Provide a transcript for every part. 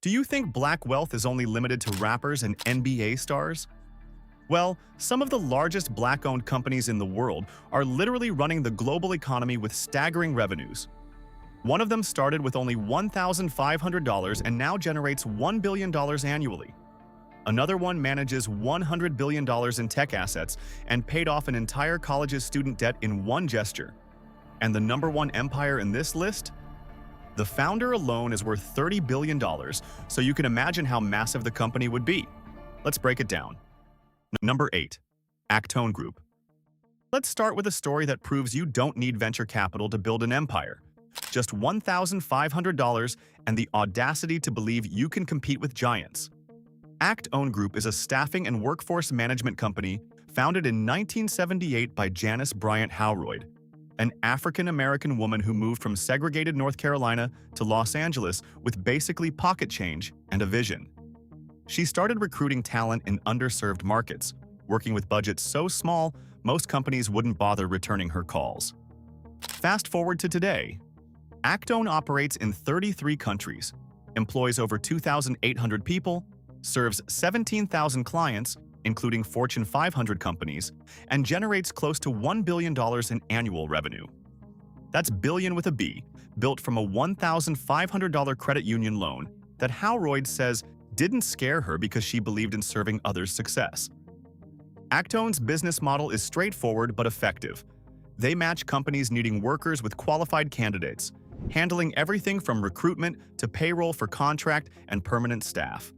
Do you think black wealth is only limited to rappers and NBA stars? Well, some of the largest black-owned companies in the world are literally running the global economy with staggering revenues. One of them started with only $1,500 and now generates $1 billion annually. Another one manages $100 billion in tech assets and paid off an entire college's student debt in one gesture. And the number one empire in this list? The founder alone is worth $30 billion, so you can imagine how massive the company would be. Let's break it down. Number 8. ActOne Group. Let's start with a story that proves you don't need venture capital to build an empire. Just $1,500 and the audacity to believe you can compete with giants. ActOne Group is a staffing and workforce management company founded in 1978 by Janice Bryant Howroyd, an African-American woman who moved from segregated North Carolina to Los Angeles with basically pocket change and a vision. She started recruiting talent in underserved markets, working with budgets so small, most companies wouldn't bother returning her calls. Fast forward to today. ActOne operates in 33 countries, employs over 2,800 people, serves 17,000 clients, including Fortune 500 companies, and generates close to $1 billion in annual revenue. That's billion with a B, built from a $1,500 credit union loan that Howroyd says didn't scare her because she believed in serving others' success. ActOne's business model is straightforward but effective. They match companies needing workers with qualified candidates, handling everything from recruitment to payroll for contract and permanent staff.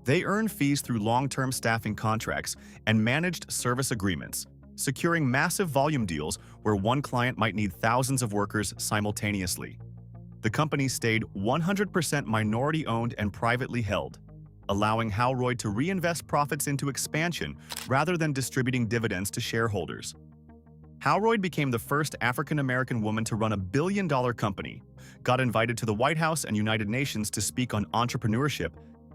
They earn fees through long-term staffing contracts and managed service agreements, securing massive volume deals where one client might need thousands of workers simultaneously. The company stayed 100% minority-owned and privately held, allowing Howroyd to reinvest profits into expansion rather than distributing dividends to shareholders. Howroyd became the first African-American woman to run a billion-dollar company, got invited to the White House and United Nations to speak on entrepreneurship,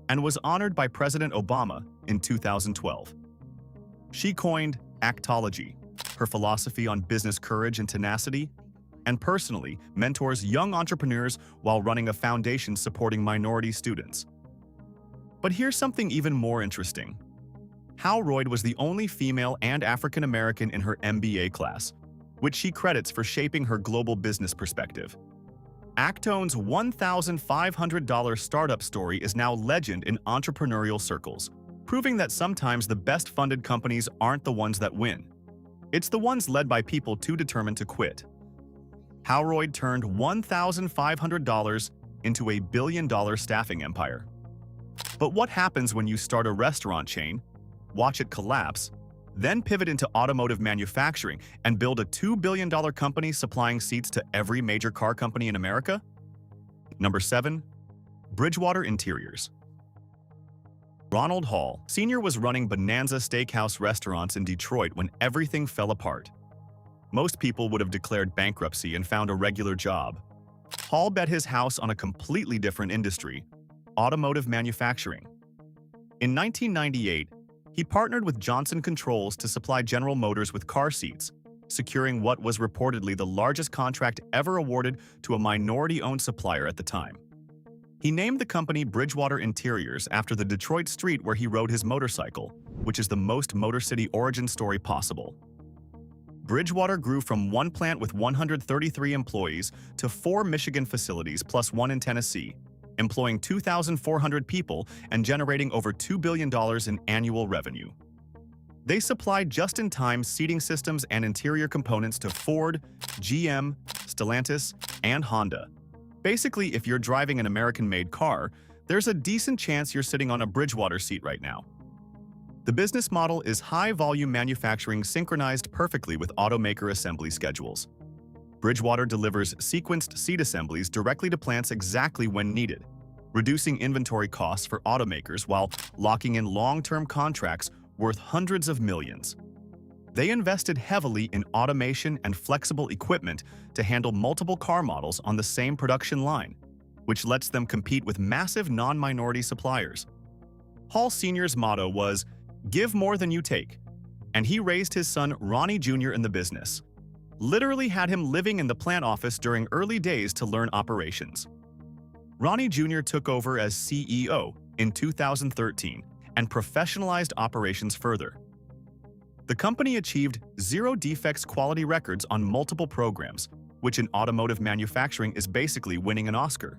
and was honored by President Obama in 2012. She coined Actology, her philosophy on business courage and tenacity, and personally mentors young entrepreneurs while running a foundation supporting minority students. But here's something even more interesting. Howroyd was the only female and African American in her MBA class, which she credits for shaping her global business perspective. ActOne's $1,500 startup story is now legend in entrepreneurial circles, proving that sometimes the best-funded companies aren't the ones that win. It's the ones led by people too determined to quit. Howroyd turned $1,500 into a billion-dollar staffing empire. But what happens when you start a restaurant chain, watch it collapse, then pivot into automotive manufacturing and build a $2 billion company supplying seats to every major car company in America? Number 7. Bridgewater Interiors. Ronald Hall, Sr. was running Bonanza Steakhouse restaurants in Detroit when everything fell apart. Most people would have declared bankruptcy and found a regular job. Hall bet his house on a completely different industry, automotive manufacturing. In 1998, he partnered with Johnson Controls to supply General Motors with car seats, securing what was reportedly the largest contract ever awarded to a minority-owned supplier at the time. He named the company Bridgewater Interiors after the Detroit street where he rode his motorcycle, which is the most Motor City origin story possible. Bridgewater grew from one plant with 133 employees to 4 Michigan facilities plus one in Tennessee, employing 2,400 people and generating over $2 billion in annual revenue. They supplied just-in-time seating systems and interior components to Ford, GM, Stellantis, and Honda. Basically, if you're driving an American-made car, there's a decent chance you're sitting on a Bridgewater seat right now. The business model is high-volume manufacturing synchronized perfectly with automaker assembly schedules. Bridgewater delivers sequenced seat assemblies directly to plants exactly when needed, reducing inventory costs for automakers while locking in long-term contracts worth hundreds of millions. They invested heavily in automation and flexible equipment to handle multiple car models on the same production line, which lets them compete with massive non-minority suppliers. Hall Sr.'s motto was, "Give more than you take," and he raised his son Ronnie Jr. in the business. Literally had him living in the plant office during early days to learn operations. Ronnie Jr. took over as CEO in 2013 and professionalized operations further. The company achieved zero defects quality records on multiple programs, which in automotive manufacturing is basically winning an Oscar.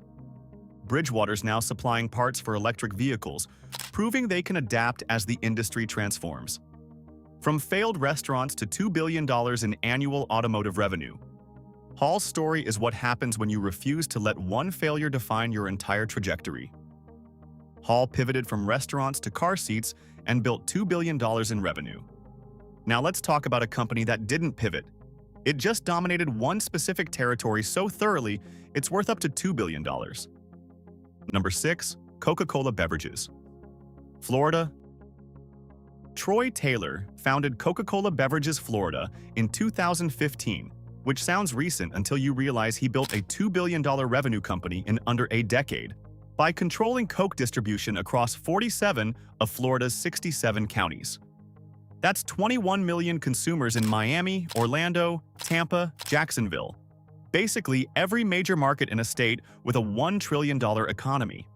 Bridgewater's now supplying parts for electric vehicles, proving they can adapt as the industry transforms. From failed restaurants to $2 billion in annual automotive revenue, Hall's story is what happens when you refuse to let one failure define your entire trajectory. Hall pivoted from restaurants to car seats and built $2 billion in revenue. Now let's talk about a company that didn't pivot. It just dominated one specific territory so thoroughly, it's worth up to $2 billion. Number 6. Coca-Cola Beverages. Florida. Troy Taylor founded Coca-Cola Beverages Florida in 2015, which sounds recent until you realize he built a $2 billion revenue company in under a decade by controlling Coke distribution across 47 of Florida's 67 counties. That's 21 million consumers in Miami, Orlando, Tampa, Jacksonville. Basically, every major market in a state with a $1 trillion economy.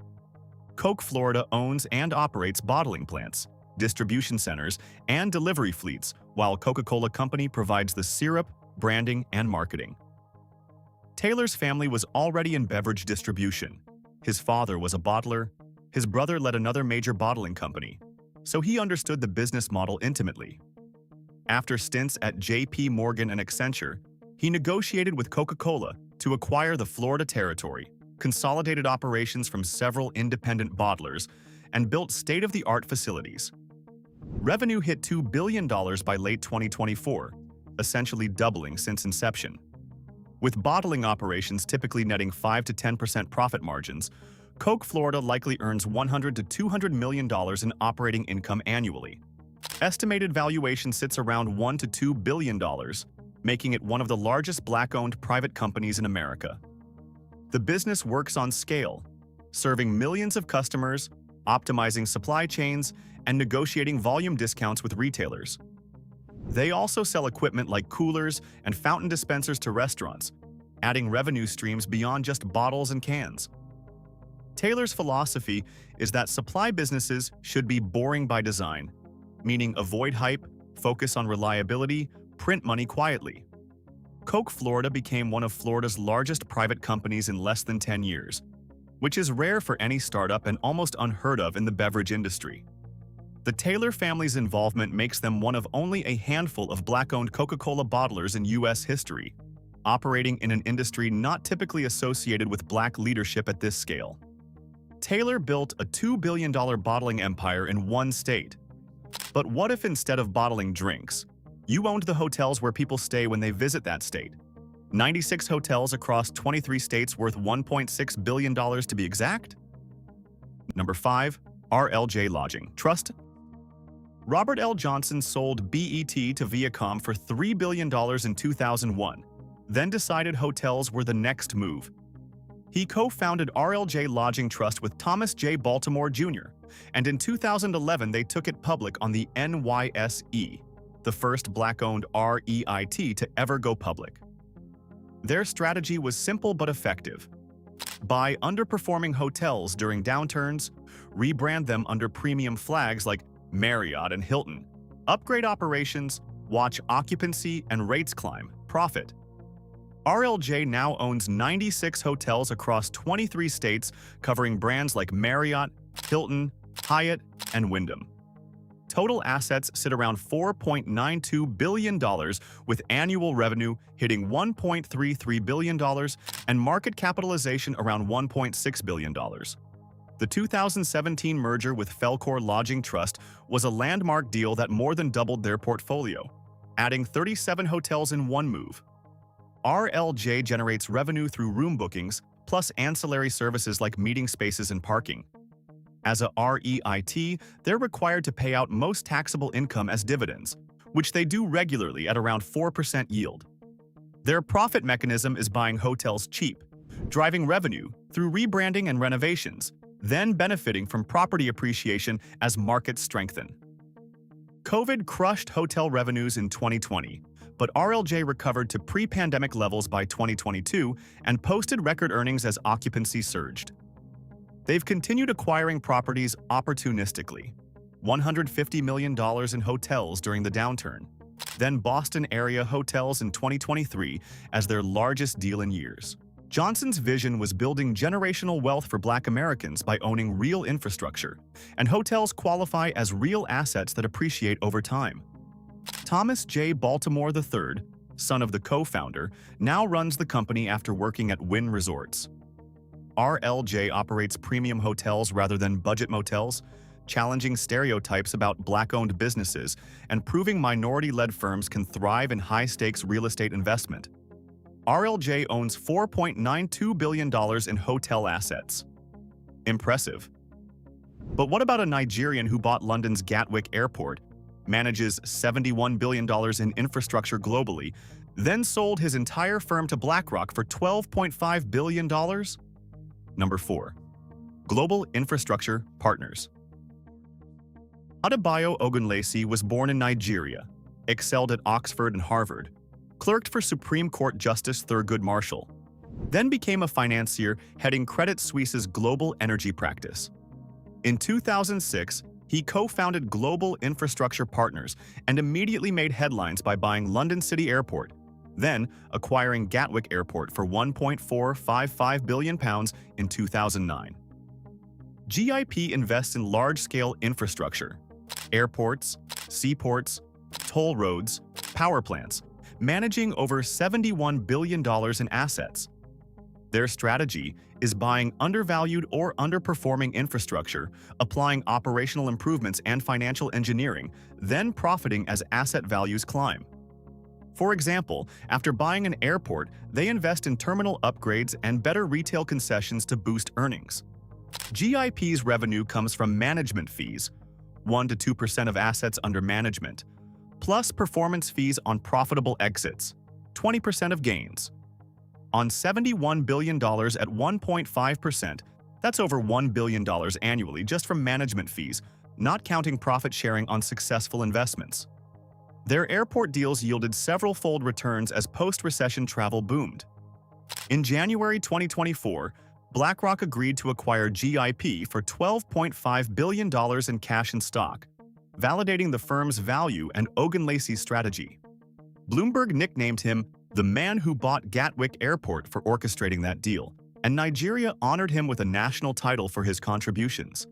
Coke Florida owns and operates bottling plants, distribution centers, and delivery fleets, while Coca-Cola Company provides the syrup, branding, and marketing. Taylor's family was already in beverage distribution. His father was a bottler. His brother led another major bottling company, so he understood the business model intimately. After stints at J.P. Morgan and Accenture, he negotiated with Coca-Cola to acquire the Florida territory, consolidated operations from several independent bottlers, and built state-of-the-art facilities. Revenue hit $2 billion by late 2024, essentially doubling since inception. With bottling operations typically netting 5 to 10% profit margins, Coke Florida likely earns $100 to $200 million in operating income annually. Estimated valuation sits around $1 to $2 billion, making it one of the largest Black-owned private companies in America. The business works on scale, serving millions of customers, optimizing supply chains, and negotiating volume discounts with retailers. They also sell equipment like coolers and fountain dispensers to restaurants, adding revenue streams beyond just bottles and cans. Taylor's philosophy is that supply businesses should be boring by design, meaning avoid hype, focus on reliability, print money quietly. Coke Florida became one of Florida's largest private companies in less than 10 years, which is rare for any startup and almost unheard of in the beverage industry. The Taylor family's involvement makes them one of only a handful of Black-owned Coca-Cola bottlers in U.S. history, operating in an industry not typically associated with Black leadership at this scale. Taylor built a $2 billion bottling empire in one state. But what if instead of bottling drinks, you owned the hotels where people stay when they visit that state? 96 hotels across 23 states worth $1.6 billion to be exact? Number 5. RLJ Lodging Trust. Robert L. Johnson sold BET to Viacom for $3 billion in 2001, then decided hotels were the next move. He co-founded RLJ Lodging Trust with Thomas J. Baltimore Jr., and in 2011 they took it public on the NYSE, the first Black-owned REIT to ever go public. Their strategy was simple but effective. Buy underperforming hotels during downturns, rebrand them under premium flags like Marriott and Hilton, upgrade operations, watch occupancy and rates climb, profit. RLJ now owns 96 hotels across 23 states covering brands like Marriott, Hilton, Hyatt, and Wyndham. Total assets sit around $4.92 billion, with annual revenue hitting $1.33 billion and market capitalization around $1.6 billion. The 2017 merger with Felcor Lodging Trust was a landmark deal that more than doubled their portfolio, adding 37 hotels in one move. RLJ generates revenue through room bookings, plus ancillary services like meeting spaces and parking. As a REIT, they're required to pay out most taxable income as dividends, which they do regularly at around 4% yield. Their profit mechanism is buying hotels cheap, driving revenue through rebranding and renovations, then benefiting from property appreciation as markets strengthen. COVID crushed hotel revenues in 2020, but RLJ recovered to pre-pandemic levels by 2022 and posted record earnings as occupancy surged. They've continued acquiring properties opportunistically. $150 million in hotels during the downturn, then Boston area hotels in 2023 as their largest deal in years. Johnson's vision was building generational wealth for Black Americans by owning real infrastructure, and hotels qualify as real assets that appreciate over time. Thomas J. Baltimore III, son of the co-founder, now runs the company after working at Wynn Resorts. RLJ operates premium hotels rather than budget motels, challenging stereotypes about Black-owned businesses and proving minority-led firms can thrive in high-stakes real estate investment. RLJ owns $4.92 billion in hotel assets. Impressive. But what about a Nigerian who bought London's Gatwick Airport, manages $71 billion in infrastructure globally, then sold his entire firm to BlackRock for $12.5 billion? Number 4. Global Infrastructure Partners. Adebayo Ogunlesi was born in Nigeria, excelled at Oxford and Harvard, clerked for Supreme Court Justice Thurgood Marshall, then became a financier heading Credit Suisse's global energy practice. In 2006, he co-founded Global Infrastructure Partners and immediately made headlines by buying London City Airport, then acquiring Gatwick Airport for £1.455 billion in 2009. GIP invests in large-scale infrastructure, airports, seaports, toll roads, power plants, managing over $71 billion in assets. Their strategy is buying undervalued or underperforming infrastructure, applying operational improvements and financial engineering, then profiting as asset values climb. For example, after buying an airport, they invest in terminal upgrades and better retail concessions to boost earnings. GIP's revenue comes from management fees, 1 to 2% of assets under management, plus performance fees on profitable exits, 20% of gains. On $71 billion at 1.5%, that's over $1 billion annually just from management fees, not counting profit sharing on successful investments. Their airport deals yielded several-fold returns as post-recession travel boomed. In January 2024, BlackRock agreed to acquire GIP for $12.5 billion in cash and stock, validating the firm's value and Ogunlesi's strategy. Bloomberg nicknamed him the man who bought Gatwick Airport for orchestrating that deal, and Nigeria honored him with a national title for his contributions.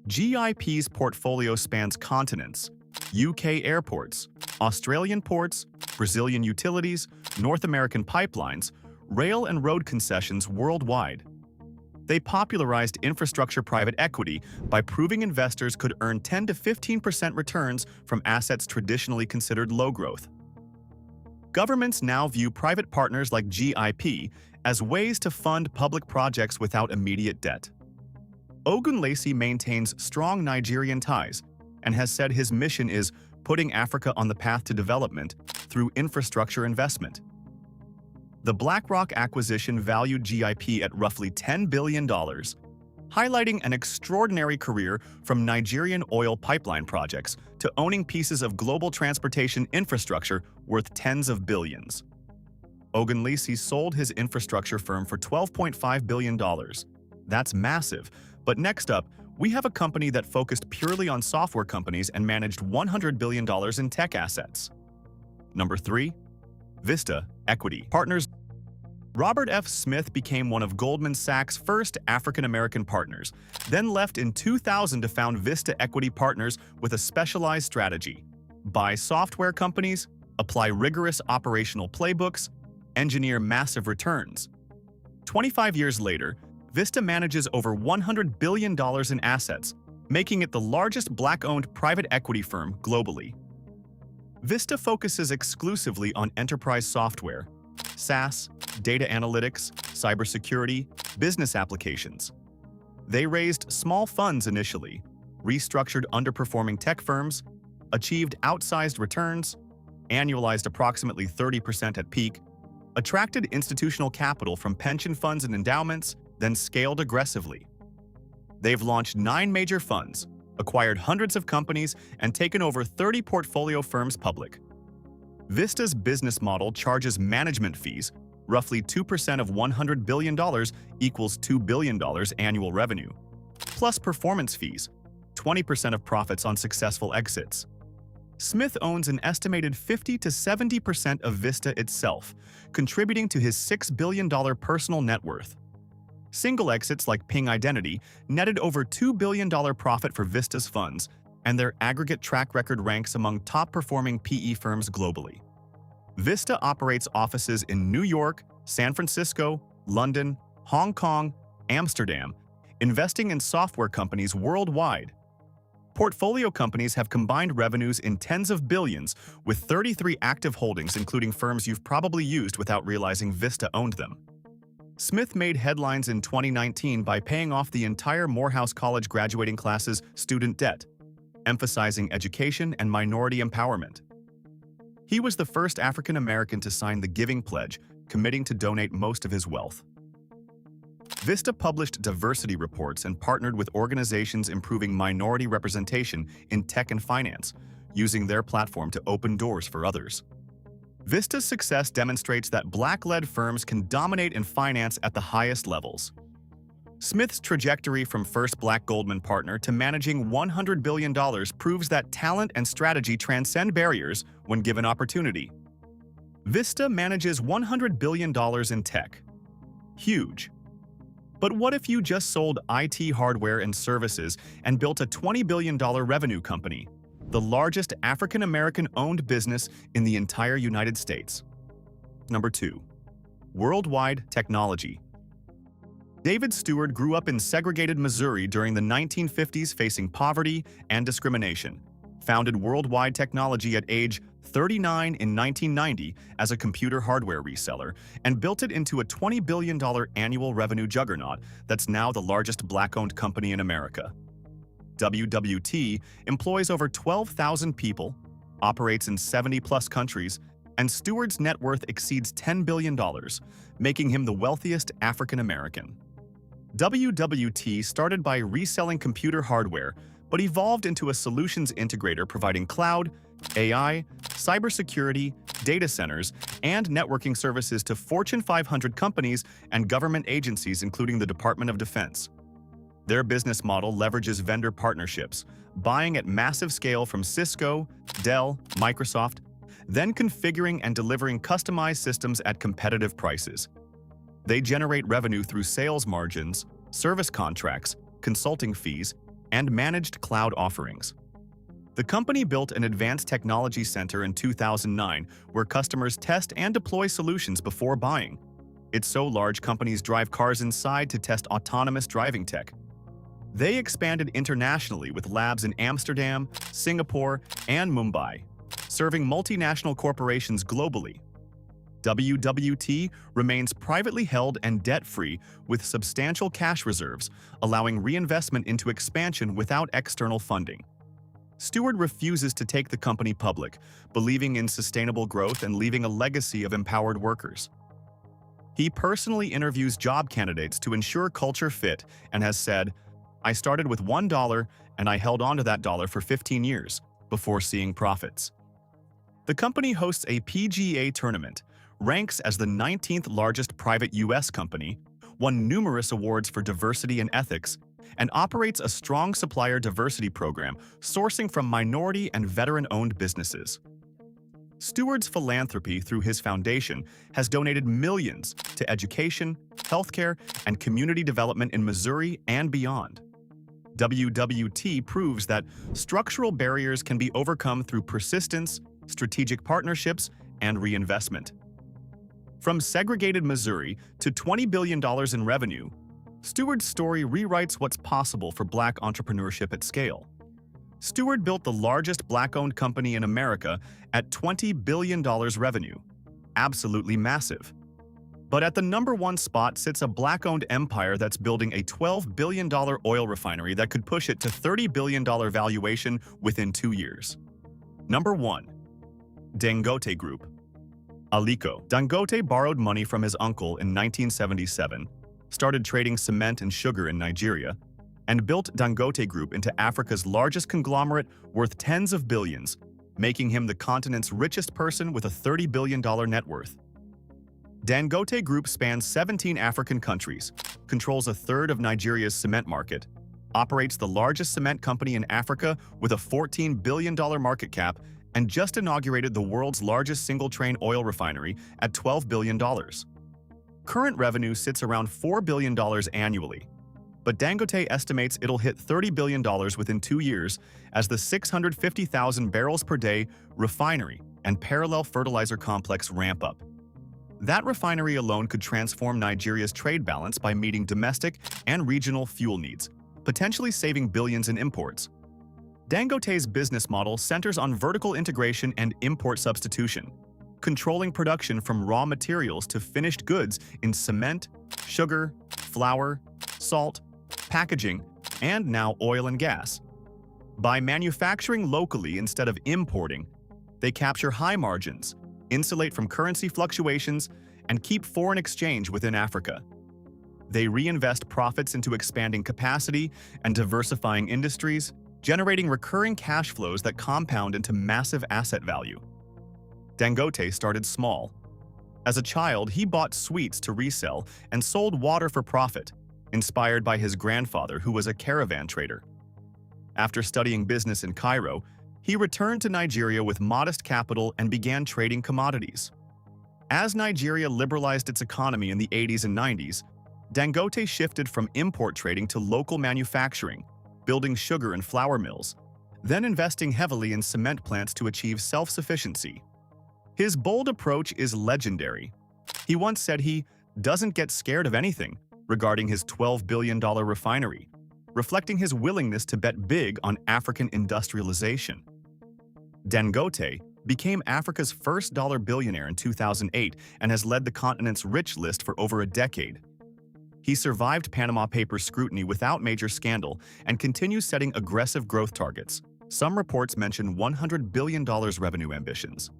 GIP's portfolio spans continents, UK airports, Australian ports, Brazilian utilities, North American pipelines, rail and road concessions worldwide. They popularized infrastructure private equity by proving investors could earn 10 to 15% returns from assets traditionally considered low growth. Governments now view private partners like GIP as ways to fund public projects without immediate debt. Ogunlesi maintains strong Nigerian ties and has said his mission is putting Africa on the path to development through infrastructure investment. The BlackRock acquisition valued GIP at roughly $10 billion, highlighting an extraordinary career from Nigerian oil pipeline projects to owning pieces of global transportation infrastructure worth tens of billions. Ogunlesi sold his infrastructure firm for $12.5 billion. That's massive, but next up, we have a company that focused purely on software companies and managed $100 billion in tech assets. Number 3. Vista Equity Partners. Robert F. Smith became one of Goldman Sachs' first African-American partners, then left in 2000 to found Vista Equity Partners with a specialized strategy: buy software companies, apply rigorous operational playbooks, engineer massive returns. 25 years later, Vista manages over $100 billion in assets, making it the largest Black-owned private equity firm globally. Vista focuses exclusively on enterprise software, SaaS, data analytics, cybersecurity, business applications. They raised small funds initially, restructured underperforming tech firms, achieved outsized returns, annualized approximately 30% at peak, attracted institutional capital from pension funds and endowments, then scaled aggressively. They've launched 9 major funds, acquired hundreds of companies, and taken over 30 portfolio firms public. Vista's business model charges management fees, Roughly 2% of $100 billion equals $2 billion annual revenue, plus performance fees, 20% of profits on successful exits. Smith owns an estimated 50 to 70% of Vista itself, contributing to his $6 billion personal net worth. Single exits like Ping Identity netted over $2 billion profit for Vista's funds, and their aggregate track record ranks among top-performing PE firms globally. Vista operates offices in New York, San Francisco, London, Hong Kong, Amsterdam, investing in software companies worldwide. Portfolio companies have combined revenues in tens of billions, with 33 active holdings including firms you've probably used without realizing Vista owned them. Smith made headlines in 2019 by paying off the entire Morehouse College graduating class's student debt, emphasizing education and minority empowerment. He was the first African American to sign the Giving Pledge, committing to donate most of his wealth. Vista published diversity reports and partnered with organizations improving minority representation in tech and finance, using their platform to open doors for others. Vista's success demonstrates that Black-led firms can dominate in finance at the highest levels. Smith's trajectory from first Black Goldman partner to managing $100 billion proves that talent and strategy transcend barriers when given opportunity. Vista manages $100 billion in tech. Huge. But what if you just sold IT hardware and services and built a $20 billion revenue company, the largest African-American-owned business in the entire United States? Number 2. Worldwide technology. David Steward grew up in segregated Missouri during the 1950s, facing poverty and discrimination, founded Worldwide Technology at age 39 in 1990 as a computer hardware reseller, and built it into a $20 billion annual revenue juggernaut that's now the largest Black-owned company in America. WWT employs over 12,000 people, operates in 70-plus countries, and Steward's net worth exceeds $10 billion, making him the wealthiest African-American. WWT started by reselling computer hardware, but evolved into a solutions integrator providing cloud, AI, cybersecurity, data centers, and networking services to Fortune 500 companies and government agencies, including the Department of Defense. Their business model leverages vendor partnerships, buying at massive scale from Cisco, Dell, Microsoft, then configuring and delivering customized systems at competitive prices. They generate revenue through sales margins, service contracts, consulting fees, and managed cloud offerings. The company built an advanced technology center in 2009 where customers test and deploy solutions before buying. It's so large companies drive cars inside to test autonomous driving tech. They expanded internationally with labs in Amsterdam, Singapore, and Mumbai, serving multinational corporations globally. WWT remains privately held and debt-free with substantial cash reserves, allowing reinvestment into expansion without external funding. Steward refuses to take the company public, believing in sustainable growth and leaving a legacy of empowered workers. He personally interviews job candidates to ensure culture fit and has said, "I started with $1 and I held onto that dollar for 15 years before seeing profits." The company hosts a PGA tournament, ranks as the 19th largest private U.S. company, won numerous awards for diversity and ethics, and operates a strong supplier diversity program sourcing from minority and veteran-owned businesses. Steward's philanthropy through his foundation has donated millions to education, healthcare, and community development in Missouri and beyond. WWT proves that structural barriers can be overcome through persistence, strategic partnerships, and reinvestment. From segregated Missouri to $20 billion in revenue, Steward's story rewrites what's possible for Black entrepreneurship at scale. Steward built the largest Black-owned company in America at $20 billion revenue. Absolutely massive. But at the #1 spot sits a Black-owned empire that's building a $12 billion oil refinery that could push it to $30 billion valuation within 2 years. Number 1. Dangote Group. Aliko Dangote borrowed money from his uncle in 1977, started trading cement and sugar in Nigeria, and built Dangote Group into Africa's largest conglomerate worth tens of billions, making him the continent's richest person with a $30 billion net worth. Dangote Group spans 17 African countries, controls a third of Nigeria's cement market, operates the largest cement company in Africa with a $14 billion market cap, and just inaugurated the world's largest single-train oil refinery at $12 billion. Current revenue sits around $4 billion annually, but Dangote estimates it'll hit $30 billion within 2 years as the 650,000 barrels per day refinery and parallel fertilizer complex ramp up. That refinery alone could transform Nigeria's trade balance by meeting domestic and regional fuel needs, potentially saving billions in imports. Dangote's business model centers on vertical integration and import substitution, controlling production from raw materials to finished goods in cement, sugar, flour, salt, packaging, and now oil and gas. By manufacturing locally instead of importing, they capture high margins, insulate from currency fluctuations, and keep foreign exchange within Africa. They reinvest profits into expanding capacity and diversifying industries, generating recurring cash flows that compound into massive asset value. Dangote started small. As a child, he bought sweets to resell and sold water for profit, inspired by his grandfather, who was a caravan trader. After studying business in Cairo, he returned to Nigeria with modest capital and began trading commodities. As Nigeria liberalized its economy in the 80s and 90s, Dangote shifted from import trading to local manufacturing, building sugar and flour mills, then investing heavily in cement plants to achieve self-sufficiency. His bold approach is legendary. He once said he doesn't get scared of anything regarding his $12 billion refinery, reflecting his willingness to bet big on African industrialization. Dangote became Africa's first dollar billionaire in 2008 and has led the continent's rich list for over a decade. He survived Panama Papers scrutiny without major scandal and continues setting aggressive growth targets. Some reports mention $100 billion revenue ambitions.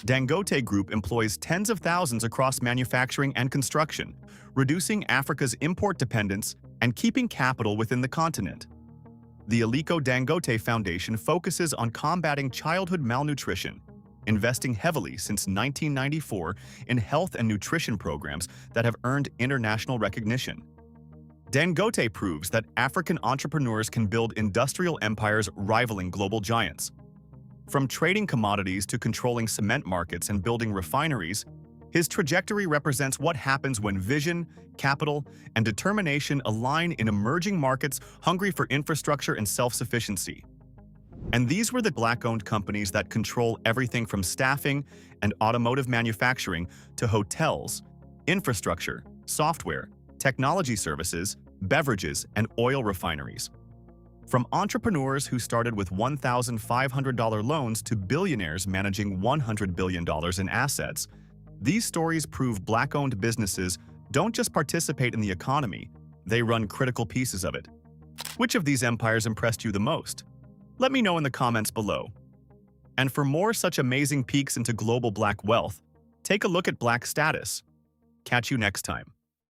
Dangote Group employs tens of thousands across manufacturing and construction, reducing Africa's import dependence and keeping capital within the continent. The Aliko Dangote Foundation focuses on combating childhood malnutrition, investing heavily since 1994 in health and nutrition programs that have earned international recognition. Dangote proves that African entrepreneurs can build industrial empires rivaling global giants. From trading commodities to controlling cement markets and building refineries, his trajectory represents what happens when vision, capital, and determination align in emerging markets hungry for infrastructure and self-sufficiency. And these were the Black-owned companies that control everything from staffing and automotive manufacturing to hotels, infrastructure, software, technology services, beverages, and oil refineries. From entrepreneurs who started with $1,500 loans to billionaires managing $100 billion in assets, these stories prove Black-owned businesses don't just participate in the economy, they run critical pieces of it. Which of these empires impressed you the most? Let me know in the comments below. And for more such amazing peeks into global Black wealth, take a look at Black status. Catch you next time.